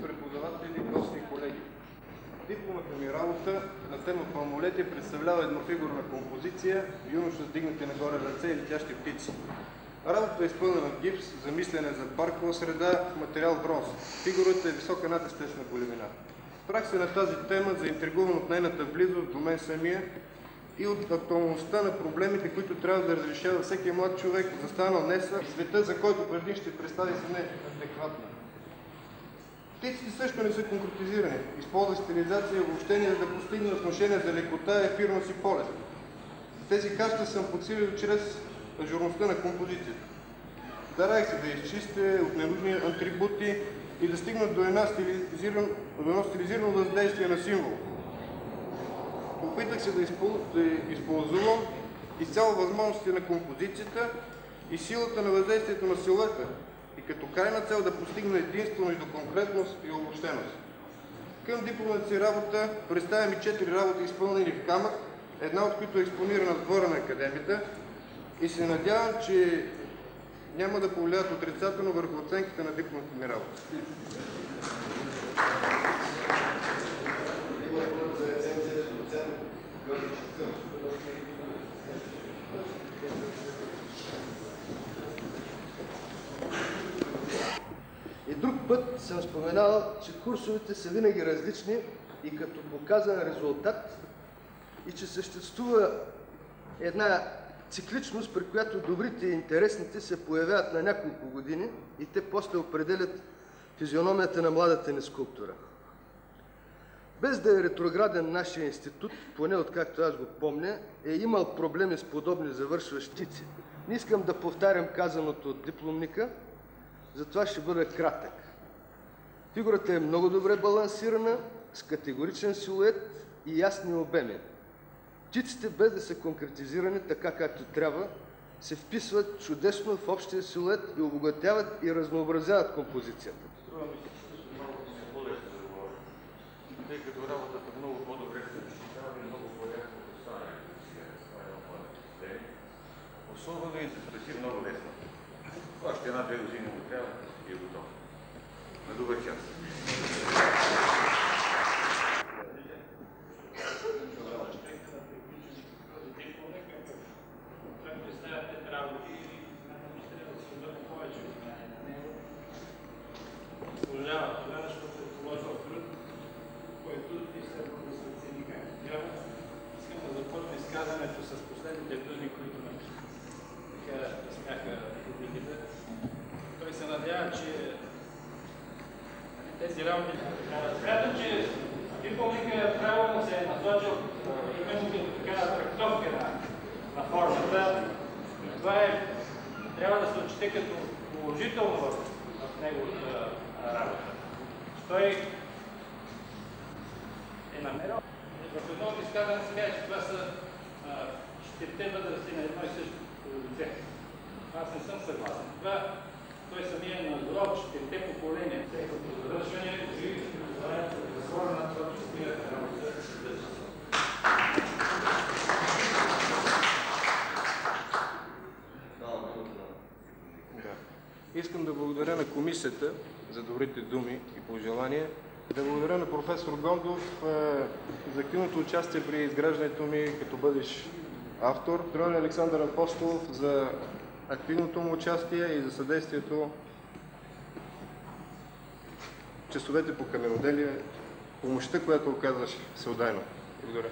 преподаватели, гости и колеги! Дипломната ми работа на тема пълнолетие представлява еднофигурна композиция юноша с дигнати нагоре ръце и летящи птици. Работата е изпълнена в гипс за мислене за паркова среда в материал бронз. Фигурата е висока над естествена големина. Спрах се на тази тема, заинтригуван от нейната близост до мен самия и от актуалността на проблемите, които трябва да разрешава всеки млад човек, застанал днес в света, за който преди ще представи за неадекватно. Птиците също не са конкретизирани. Използва стилизация и обобщение, за да постигне отношение за лекота, ефирност и полет. Тези качества съм подсилил чрез ажурността на композицията. Старах се да изчистя от ненужни атрибути и да стигнат до едно стилизирано въздействие на символ. Опитах се да използвам изцяло възможностите на композицията и силата на въздействието на силуета и като крайна цел да постигна единство между конкретност и обобщеност. Към дипломната си работа представям и 4 работи, изпълнени в камък, една от които е експонирана в двора на академията и се надявам, че няма да повлият отрицателно върху оценките на дипломната ми работа. И друг път съм споменал, че курсовете са винаги различни и като показан резултат и че съществува една цикличност, при която добрите и интересните се появяват на няколко години и те после определят физиономията на младата ни скулптура. Без да е ретрограден нашия институт, поне откакто аз го помня, е имал проблеми с подобни завършващици. Не искам да повтарям казаното от дипломника, затова ще бъда кратък. Фигурата е много добре балансирана, с категоричен силует и ясни обеми. Птиците, без да са конкретизирани така както трябва, се вписват чудесно в общия силует и обогатяват и разнообразяват композицията. Струва ми се, че малко ми е по-лесно да говоря, тъй като работата много по-добре се защитава и много по-ясно да стане. Особено и се спаси много лесно. Още една-две години му трябва и е готов. На добър час. Продължава това, защото е положил труд, който и следва да се оцени както трябва. Искам да започна изказването с последните думи, които ме смяха публиките. Той се надява, че тези работи... Смятам, че дипломника правилно се е насочил именно като така трактовка на формата. Това трябва да се отчете като положително в неговата работа. Той е намерил. В едно от изказване се казва, че това са 4 възрасти на едно и също лице. Аз не съм съгласен. Това той самия е назорал 4 поколения. Като завършване, живи за хора на това, че спирате работа. Искам да благодаря на комисията за добрите думи и пожелания. Да благодаря на професор Гондов за активното участие при изграждането ми като бъдещ автор. Благодаря на Александър Апостолов за активното му участие и за съдействието часовете по камероделие, помощта, която оказваш всеотдайно. Благодаря.